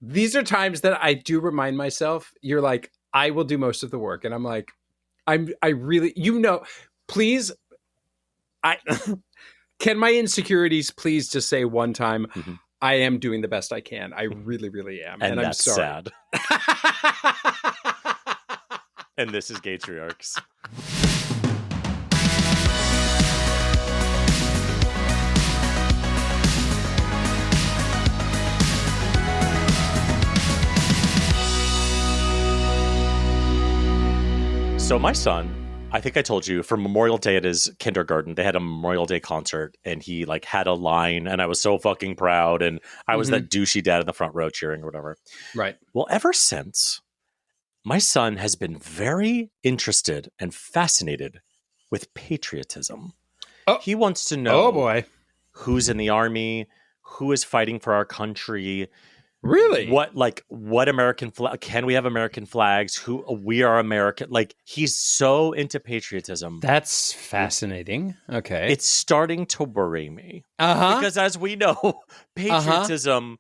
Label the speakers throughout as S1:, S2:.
S1: these are times that I do remind myself, you're like, I will do most of the work. And I'm like, I really, please, I can my insecurities please just say one time, I am doing the best I can. I really, really am.
S2: And
S1: I'm
S2: that's
S1: sorry.
S2: sad. And this is Gaytriarchs. So my son, I think I told you, for Memorial Day at his kindergarten, they had a Memorial Day concert, and he like had a line, and I was so fucking proud, and I was that douchey dad in the front row cheering or whatever.
S1: Right.
S2: Well, ever since, my son has been very interested and fascinated with patriotism.
S1: Oh.
S2: He wants to know,
S1: oh boy,
S2: who's in the army, who is fighting for our country.
S1: Really?
S2: What American flag? Can we have American flags? Who we are American? Like, he's so into patriotism.
S1: That's fascinating. Okay.
S2: It's starting to worry me. Because as we know, patriotism,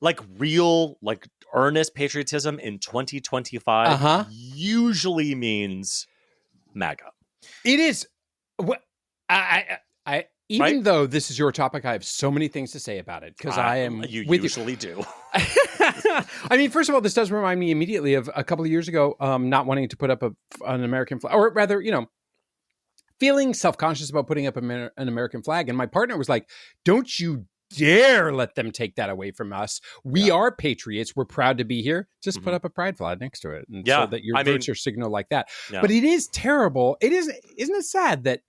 S2: like real, like earnest patriotism in 2025 usually means MAGA.
S1: It is. Even though this is your topic, I have so many things to say about it because I am.
S2: You usually do.
S1: I mean, first of all, this does remind me immediately of a couple of years ago, not wanting to put up an American flag, or rather, feeling self-conscious about putting up an American flag. And my partner was like, "Don't you dare let them take that away from us. We are patriots. We're proud to be here. Just put up a pride flag next to it, and so that your votes are signal like that." Yeah. But it is terrible. Isn't it sad that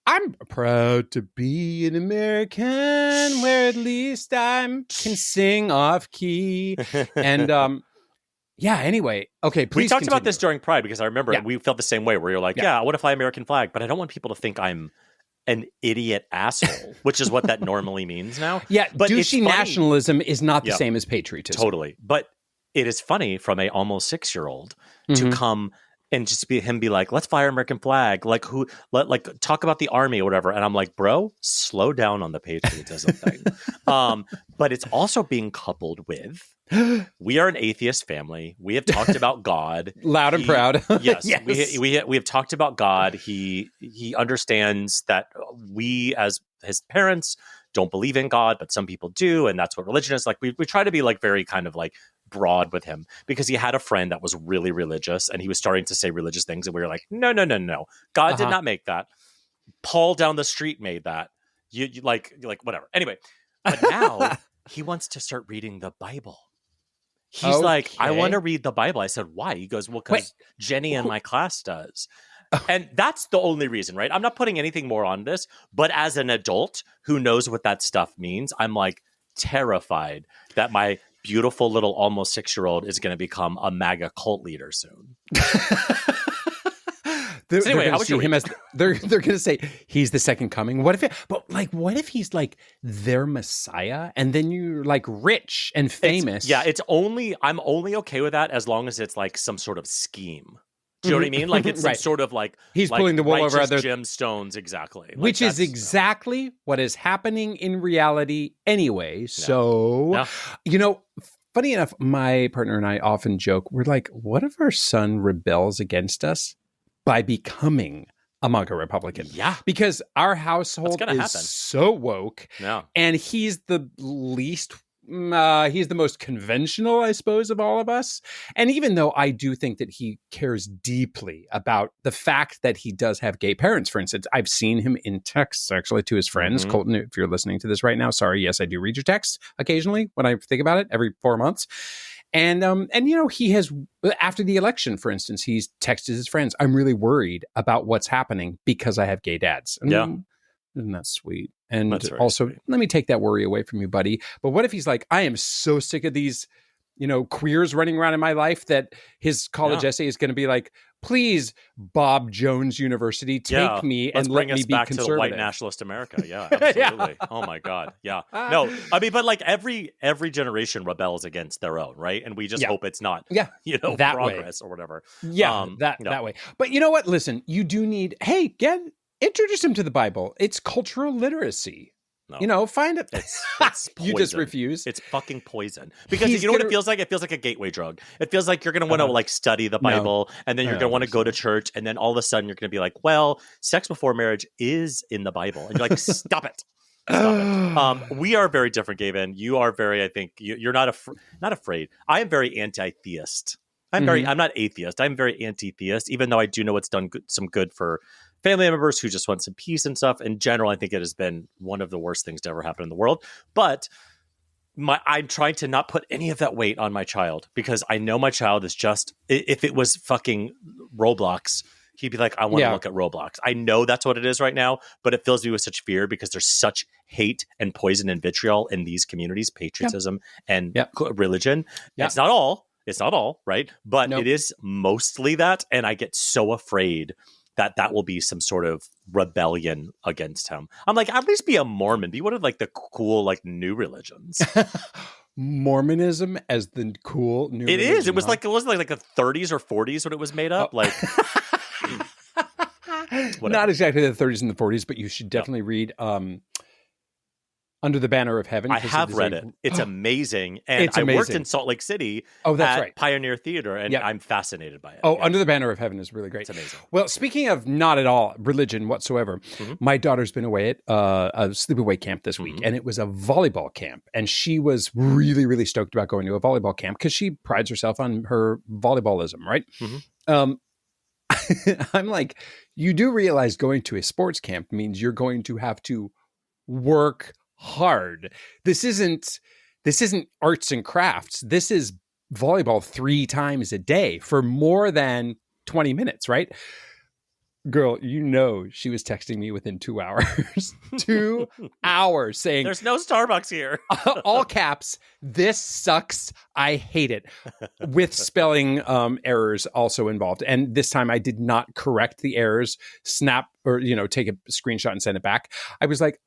S1: I'm proud to be an American, where at least I can sing off key. And anyway, okay, please.
S2: We talked about this during Pride because I remember we felt the same way, where you're like, I want to fly American flag, but I don't want people to think I'm an idiot asshole, which is what that normally means now.
S1: Yeah,
S2: but
S1: douchey nationalism is not the same as patriotism.
S2: Totally. But it is funny from a almost 6-year-old to come and just be like, let's fly our American flag. Talk about the army or whatever. And I'm like, bro, slow down on the patriotism thing. But it's also being coupled with, we are an atheist family. We have talked about God.
S1: Loud and proud.
S2: Yes. We have talked about God. He understands that we as his parents don't believe in God, but some people do. And that's what religion is. Like, we try to be like very kind of like broad with him, because he had a friend that was really religious and he was starting to say religious things, and we were like, no, God did not make that. Paul down the street made that. You like whatever. Anyway, but now he wants to start reading the Bible. He's like, I want to read the Bible. I said, why? He goes, well, because Jenny in my class does. And that's the only reason, right? I'm not putting anything more on this, but as an adult who knows what that stuff means, I'm like terrified that my beautiful little almost 6-year-old is going to become a MAGA cult leader soon.
S1: Anyway, how would you him as they're going to say he's the second coming? What if he's like their Messiah, and then you're like rich and famous?
S2: I'm only okay with that as long as it's like some sort of scheme. Do you know what I mean? Like, it's some sort of like
S1: he's pulling the wool over other
S2: gemstones, exactly. Like,
S1: which is exactly what is happening in reality anyway. So, funny enough, my partner and I often joke, we're like, what if our son rebels against us by becoming a MAGA Republican?
S2: Yeah.
S1: Because our household is so woke, and he's the least... he's the most conventional, I suppose, of all of us. And even though I do think that he cares deeply about the fact that he does have gay parents, for instance, I've seen him in texts actually to his friends. Colton, if you're listening to this right now, sorry. Yes, I do read your texts occasionally when I think about it, every 4 months. And he has, after the election, for instance, he's texted his friends, I'm really worried about what's happening because I have gay dads. And isn't that sweet? And also, sweet. Let me take that worry away from you, buddy. But what if he's like, I am so sick of these, queers running around in my life, that his college essay is going to be like, please, Bob Jones University, take me and let me be
S2: back
S1: conservative.
S2: To the white nationalist America. Yeah, absolutely. Oh my God. Yeah. No, I mean, but like every generation rebels against their own, right? And we just hope it's not, that progress way. Or whatever.
S1: Yeah, that way. But you know what? Listen, you do need, introduce him to the Bible. It's cultural literacy. find it.
S2: It's
S1: you just refuse.
S2: It's fucking poison. Because you know what it feels like? It feels like a gateway drug. It feels like you're going to want to like study the Bible, and then you're going to want to go to church, and then all of a sudden you're going to be like, well, sex before marriage is in the Bible. And you're like, stop it. Stop it. We are very different, Gavin. You are very, I think, you're not afraid. I am very anti-theist. I'm not atheist. I'm very anti-theist, even though I do know it's done some good for family members who just want some peace and stuff. In general, I think it has been one of the worst things to ever happen in the world. But I'm trying to not put any of that weight on my child, because I know my child is just, if it was fucking Roblox, he'd be like, I want to look at Roblox. I know that's what it is right now, but it fills me with such fear because there's such hate and poison and vitriol in these communities, patriotism and religion. It's not all, right? But it is mostly that. And I get so afraid that will be some sort of rebellion against him. I'm like, at least be a Mormon. Be one of like the cool, like new religions.
S1: Mormonism as the cool new religion.
S2: It is. It was like, it wasn't like the 30s or 40s when it was made up. Like,
S1: not exactly the 30s and the 40s, but you should definitely read Under the Banner of Heaven.
S2: I have read it. It's amazing. And I worked in Salt Lake City at Pioneer Theater, and I'm fascinated by it.
S1: Under the Banner of Heaven is really great.
S2: It's amazing.
S1: Well, speaking of not at all religion whatsoever, my daughter's been away at a sleepaway camp this week, and it was a volleyball camp. And she was really, really stoked about going to a volleyball camp because she prides herself on her volleyballism, right? I'm like, you do realize going to a sports camp means you're going to have to work hard. This isn't arts and crafts. This is volleyball 3 times a day for more than 20 minutes, right? Girl, she was texting me within 2 hours. 2 hours saying,
S2: there's no Starbucks here.
S1: All caps, this sucks. I hate it. With spelling errors also involved. And this time I did not correct the errors, snap or, take a screenshot and send it back. I was like,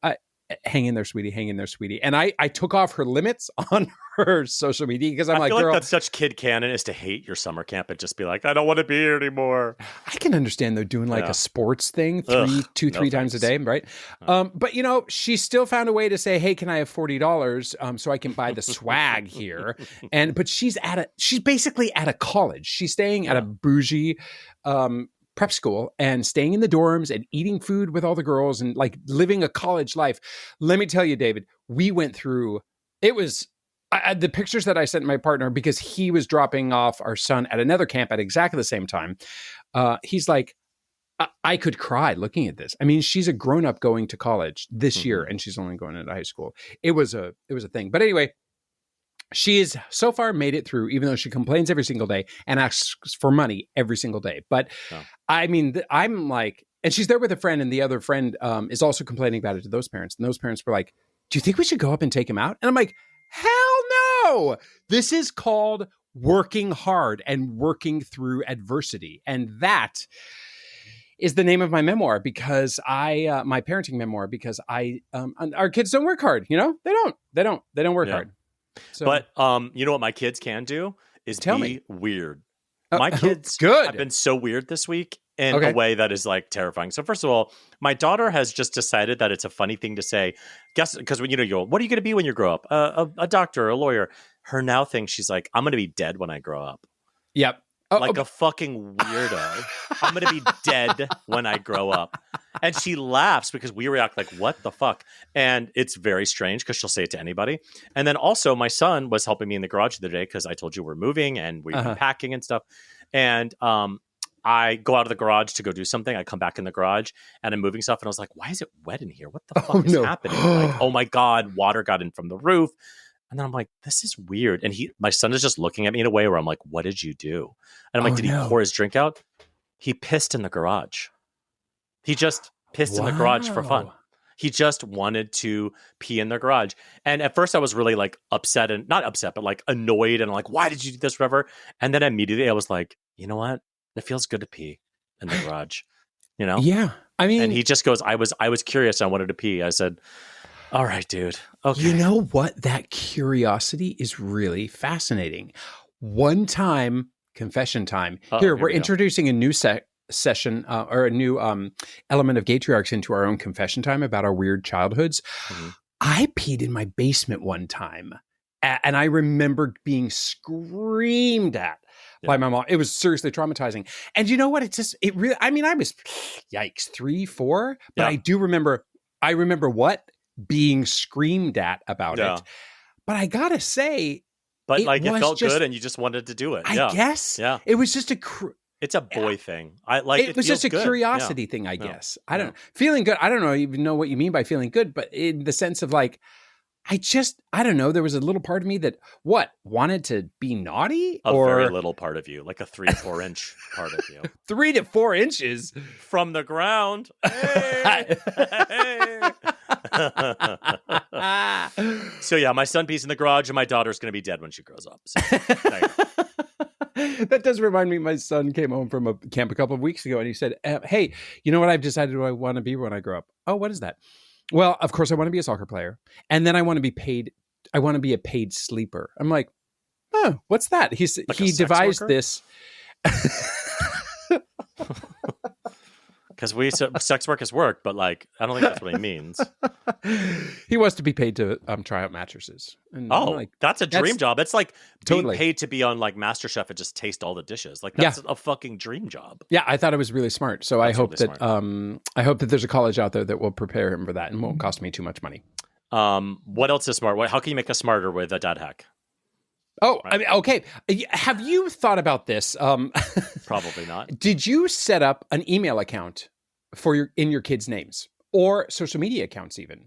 S1: hang in there, sweetie. Hang in there, sweetie. And I took off her limits on her social media because I feel
S2: like that's such kid canon is to hate your summer camp and just be like, I don't want to be here anymore.
S1: I can understand though doing like a sports thing 3 times a day, right? But she still found a way to say, hey, can I have $40 so I can buy the swag here? But she's basically at a college. She's staying at a bougie prep school and staying in the dorms and eating food with all the girls and like living a college life. Let me tell you, David, we went through, it was the pictures that I sent my partner because he was dropping off our son at another camp at exactly the same time. He's like, I could cry looking at this. I mean, she's a grown up going to college this year and she's only going into high school. It was a thing. But anyway, she has so far made it through, even though she complains every single day and asks for money every single day. But I mean, I'm like, and she's there with a friend, and the other friend is also complaining about it to those parents. And those parents were like, do you think we should go up and take him out? And I'm like, hell no. This is called working hard and working through adversity. And that is the name of my memoir because my parenting memoir, because our kids don't work hard. They don't work hard. So,
S2: but you know what my kids can do is be weird. My kids have been so weird this week in a way that is like terrifying. So first of all, my daughter has just decided that it's a funny thing to say. Guess because when you go, what are you going to be when you grow up? A doctor, a lawyer. Her now thinks she's like, I'm going to be dead when I grow up.
S1: Yep.
S2: A fucking weirdo. I'm going to be dead when I grow up. And she laughs because we react like, what the fuck? And it's very strange because she'll say it to anybody. And then also my son was helping me in the garage the other day because I told you we're moving and we've been packing and stuff. And I go out of the garage to go do something. I come back in the garage and I'm moving stuff. And I was like, why is it wet in here? What the fuck is happening? Like, oh my God, water got in from the roof. And then I'm like, this is weird. And my son is just looking at me in a way where I'm like, what did you do? And I'm like, did he pour his drink out? He pissed in the garage. He just pissed in the garage for fun. He just wanted to pee in the garage. And at first I was really like upset and not upset, but like annoyed and like, why did you do this, whatever? And then immediately I was like, you know what? It feels good to pee in the garage,
S1: Yeah. I mean,
S2: and he just goes, I was curious. I wanted to pee. I said, all right, dude. Okay.
S1: You know what? That curiosity is really fascinating. One time, confession time. Here we're introducing a new session or a new element of Gaytriarchs into our own confession time about our weird childhoods. I peed in my basement one time, and I remember being screamed at by my mom. It was seriously traumatizing. And you know what? I was, yikes, 3, 4. But I do remember, being screamed at about it. But I gotta say,
S2: but it felt good and you just wanted to do it.
S1: I guess. Yeah. It was just
S2: it's a boy thing.
S1: It was just a curiosity thing, I guess. I don't know. Feeling good. I don't even know what you mean by feeling good, but in the sense of like, I don't know. There was a little part of me that wanted to be naughty,
S2: or very little part of you, like a 3 to 4 inch part of you.
S1: 3 to 4 inches
S2: from the ground. Hey! So yeah, my son pees in the garage, and my daughter's going to be dead when she grows up. So,
S1: that does remind me. My son came home from a camp a couple of weeks ago, and he said, "Hey, you know what? I've decided what I want to be when I grow up." Oh, what is that? Well, of course, I want to be a soccer player, and then I want to be paid. I want to be a paid sleeper. I'm like, oh, what's that? He devised this.
S2: Because sex work is work, but like I don't think that's what he means.
S1: He wants to be paid to try out mattresses. And
S2: that's a dream job. It's like being paid to be on like MasterChef and just taste all the dishes. Like that's a fucking dream job.
S1: Yeah, I thought it was really smart. So I hope that there's a college out there that will prepare him for that and won't cost me too much money.
S2: What else is smart? How can you make us smarter with a dad hack?
S1: Oh, right. I mean, okay. Have you thought about this?
S2: Probably not.
S1: Did you set up an email account in your kids' names or social media accounts even?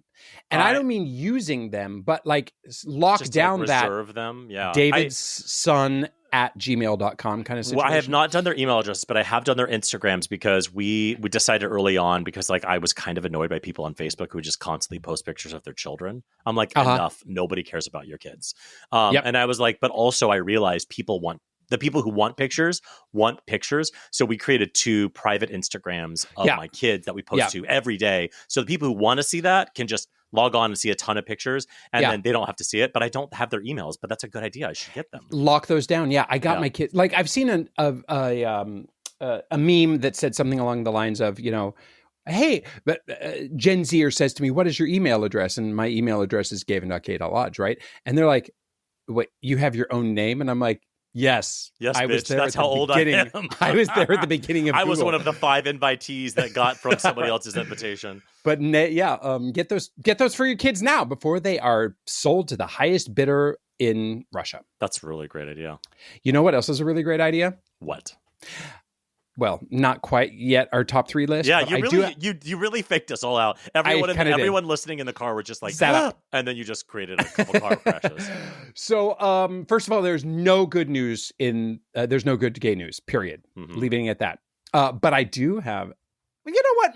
S1: And I don't mean using them, but like lock just down
S2: reserve them. Yeah.
S1: David's son at gmail.com kind of situation.
S2: Well, I have not done their email address, but I have done their Instagrams because we decided early on because like I was kind of annoyed by people on Facebook who would just constantly post pictures of their children. I'm like, enough. Nobody cares about your kids. And I was like, but also I realized the people who want pictures. So we created 2 private Instagrams of my kids that we post to every day. So the people who want to see that can just log on and see a ton of pictures, and then they don't have to see it. But I don't have their emails. But that's a good idea. I should get them.
S1: Lock those down. Yeah, I got my kids. Like I've seen a meme that said something along the lines of, hey, but Gen Zer says to me, "What is your email address?" And my email address is gavin.k.lodge, right? And they're like, "Wait, you have your own name?" And I'm like, Yes,
S2: I was there. That's how old I am.
S1: I was there at the beginning of
S2: I
S1: Google.
S2: was one of the 5 invitees that got from somebody else's invitation.
S1: But get those for your kids now before they are sold to the highest bidder in Russia.
S2: That's a really great idea.
S1: You know what else is a really great idea?
S2: What?
S1: Well, not quite yet our top 3 list.
S2: Yeah, you really faked us all out. Everyone listening in the car were just like, and then you just created a couple car crashes.
S1: So, first of all, there's no good news there's no good gay news, period. Mm-hmm. Leaving it at that. But I do have, you know what?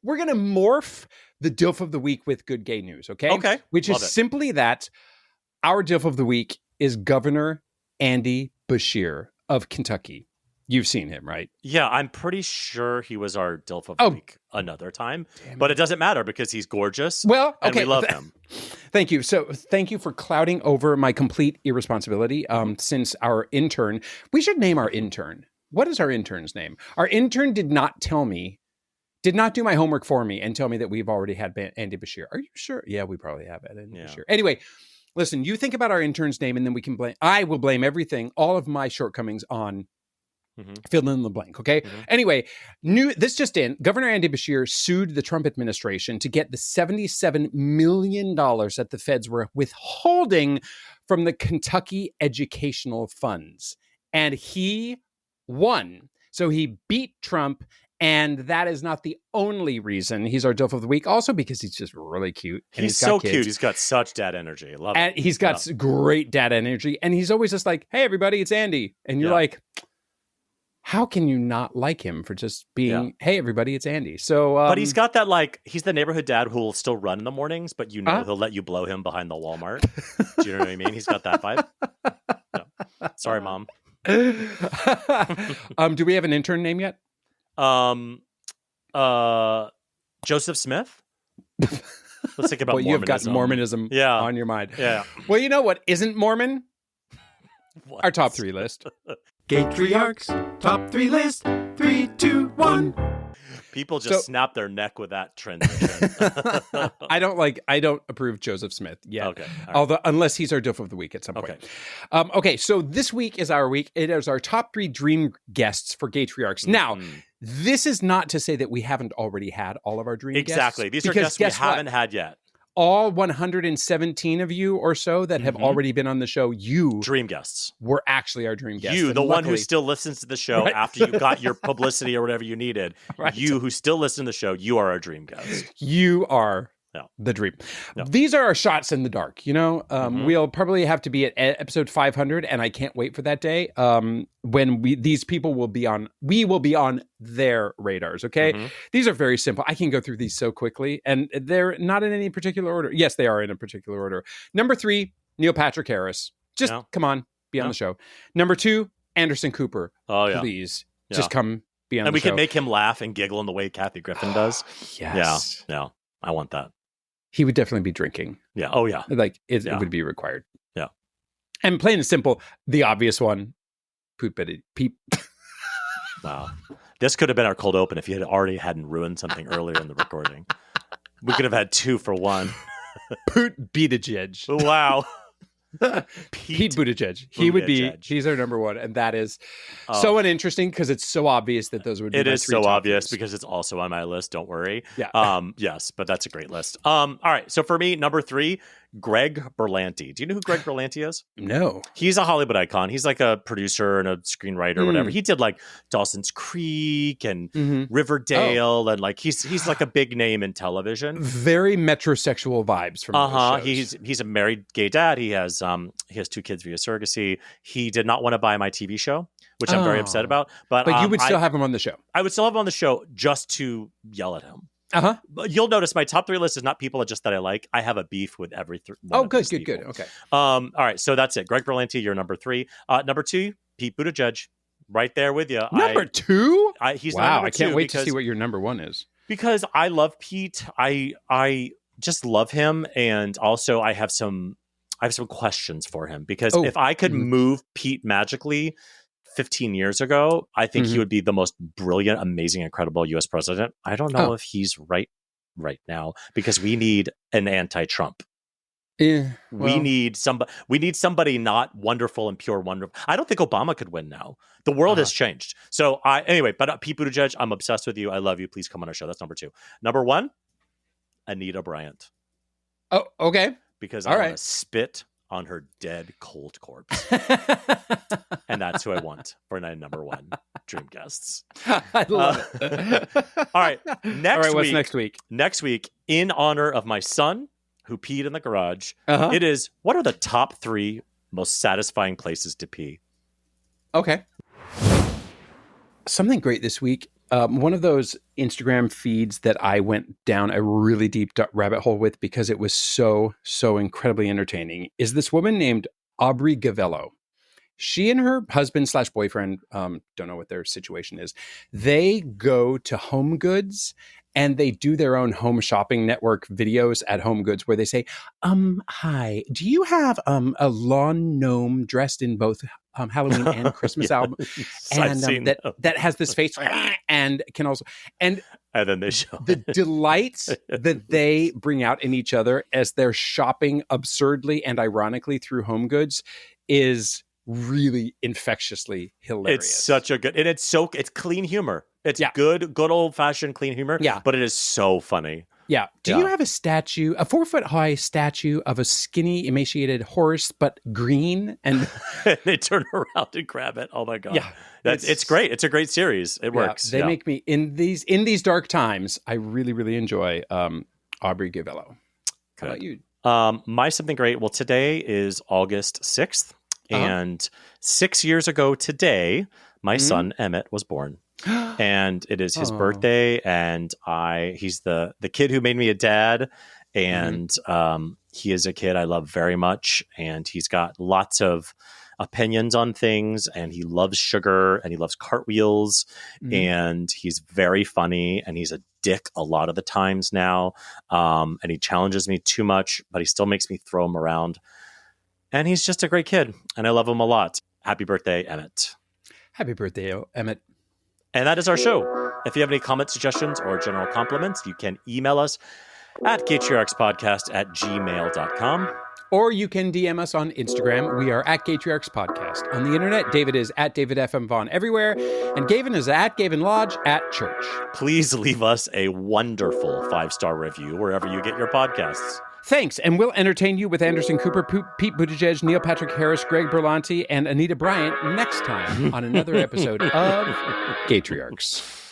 S1: We're gonna morph the DILF of the week with good gay news, okay?
S2: Okay.
S1: Which is simply that our DILF of the week is Governor Andy Beshear of Kentucky. You've seen him, right?
S2: Yeah, I'm pretty sure he was our DILF of the week another time. But it doesn't matter because he's gorgeous.
S1: Well, okay.
S2: And we love him.
S1: Thank you. So thank you for clouding over my complete irresponsibility. Since our intern, we should name our intern. What is our intern's name? Our intern did not do my homework for me and tell me that we've already had Andy Beshear. Are you sure? Yeah, we probably have Andy Beshear. Anyway, listen, you think about our intern's name and then I will blame everything, all of my shortcomings on fill in the blank, okay? Mm-hmm. Anyway, this just in, Governor Andy Beshear sued the Trump administration to get the $77 million that the feds were withholding from the Kentucky educational funds. And he won. So he beat Trump, and that is not the only reason he's our DILF of the week. Also because he's just really cute.
S2: And he's so cute. He's got such dad energy. Love it.
S1: And he's got great dad energy. And he's always just like, hey, everybody, it's Andy. And you're like, how can you not like him for just being, hey, everybody, it's Andy? So,
S2: but he's got that, like, he's the neighborhood dad who will still run in the mornings, but he'll let you blow him behind the Walmart. Do you know what I mean? He's got that vibe. No. Sorry, Mom.
S1: Do we have an intern name yet?
S2: Joseph Smith? Let's think about Mormonism.
S1: You've got Mormonism on your mind.
S2: Yeah.
S1: Well, you know what isn't Mormon? What? Our top 3 list.
S3: Gaytriarchs, top 3 list, 3, 2, 1.
S2: People just snap their neck with that transition.
S1: I don't approve Joseph Smith yet.
S2: Okay. Right.
S1: Although, unless he's our Diff of the Week at some point. Okay. So this week is our week. It is our top 3 dream guests for Gaytriarchs. Now, this is not to say that we haven't already had all of our dream guests.
S2: Exactly. These are guests we haven't had yet.
S1: All 117 of you or so that have already been on the show, you
S2: dream guests
S1: were actually our dream guests.
S2: You, the one who still listens to the show after you got your publicity or whatever you needed. You who still listen to the show, you are our dream guest.
S1: You are the dream. No. These are our shots in the dark. We'll probably have to be at episode 500, and I can't wait for that day when these people will be on. We will be on their radars. Okay, these are very simple. I can go through these so quickly, and they're not in any particular order. Yes, they are in a particular order. Number 3, Neil Patrick Harris. Just come on, be on the show. Number 2, Anderson Cooper.
S2: Oh yeah,
S1: please just come be on.
S2: And
S1: the show.
S2: Can make him laugh and giggle in the way Kathy Griffin does.
S1: Yes.
S2: Yeah. I want that.
S1: He would definitely be drinking.
S2: Yeah. Oh, yeah.
S1: It would be required.
S2: Yeah.
S1: And plain and simple, the obvious one, Pete.
S2: Wow. This could have been our cold open if you hadn't ruined something earlier in the recording. We could have had 2 for 1.
S1: Pete Buttigieg.
S2: Wow.
S1: Pete Buttigieg. He's our number 1. And that is so uninteresting because it's so obvious that those would be
S2: It is so obvious
S1: things.
S2: Because it's also on my list. Don't worry.
S1: Yeah.
S2: Yes, but that's a great list. All right. So for me, number 3, Greg Berlanti. Do you know who Greg Berlanti is?
S1: No.
S2: He's a Hollywood icon. He's like a producer and a screenwriter or whatever. He did like Dawson's Creek and Riverdale and like he's like a big name in television.
S1: Very metrosexual vibes from those shows.
S2: He's a married gay dad. He has 2 kids via surrogacy. He did not want to buy my TV show, which I'm very upset about. But
S1: you would still have him on the show. I
S2: would still have him on the show just to yell at him. But you'll notice my top 3 list is not people that I like. I have a beef with every one of these people.
S1: Okay.
S2: All right, so that's it. Greg Berlanti, you're number 3. Number 2, Pete Buttigieg, right there with you.
S1: Number 2?
S2: He's
S1: wow. I can't wait to see what your number 1 is.
S2: Because I love Pete. I just love him, and also I have some questions for him because if I could move Pete magically 15 years ago, I think he would be the most brilliant, amazing, incredible U.S. president. I don't know if he's right now because we need an anti-Trump.
S1: Yeah,
S2: we need somebody not wonderful and pure wonderful. I don't think Obama could win now. The world has changed. So but Pete Buttigieg, I'm obsessed with you. I love you. Please come on our show. That's number 2. Number 1, Anita Bryant.
S1: Oh, okay.
S2: Because I want to spit on her dead cold corpse. And that's who I want for my number 1 dream guests.
S1: I love it.
S2: All right.
S1: What's next week?
S2: Next week, in honor of my son who peed in the garage, it is, what are the top 3 most satisfying places to pee?
S1: Okay. Something great this week. One of those Instagram feeds that I went down a really deep rabbit hole with because it was so incredibly entertaining is this woman named Aubrey Gavello. She and her husband / boyfriend, don't know what their situation is. They go to Home Goods and they do their own home shopping network videos at Home Goods where they say, hi, do you have a lawn gnome dressed in both Halloween and Christmas album? And that has this face and can also... And
S2: then they show
S1: the delights that they bring out in each other as they're shopping absurdly and ironically through Home Goods is really infectiously hilarious.
S2: It's such a good, and it's clean humor. It's good old fashioned clean humor.
S1: Yeah,
S2: but it is so funny.
S1: Yeah. Do you have a 4-foot high statue of a skinny, emaciated horse, but green? And
S2: they turn around and grab it. Oh my god!
S1: Yeah,
S2: it's great. It's a great series. It works.
S1: They make me in these dark times. I really, really enjoy Aubrey Gavello. How about you?
S2: My something great. Well, today is August 6th. And 6 years ago today, my son Emmett was born, and it is his birthday. And he's the kid who made me a dad, and he is a kid I love very much. And he's got lots of opinions on things, and he loves sugar, and he loves cartwheels, and he's very funny, and he's a dick a lot of the times now. And he challenges me too much, but he still makes me throw him around. And he's just a great kid, and I love him a lot. Happy birthday, Emmett.
S1: Happy birthday, Emmett.
S2: And that is our show. If you have any comments, suggestions, or general compliments, you can email us at GaytriarchsPodcast@gmail.com.
S1: Or you can DM us on Instagram. We are at GaytriarchsPodcast. On the internet, David is at David FM Vaughn everywhere, and Gavin is at Gavin Lodge at church.
S2: Please leave us a wonderful 5-star review wherever you get your podcasts.
S1: Thanks, and we'll entertain you with Anderson Cooper, Pete Buttigieg, Neil Patrick Harris, Greg Berlanti, and Anita Bryant next time on another episode of Gaytriarchs.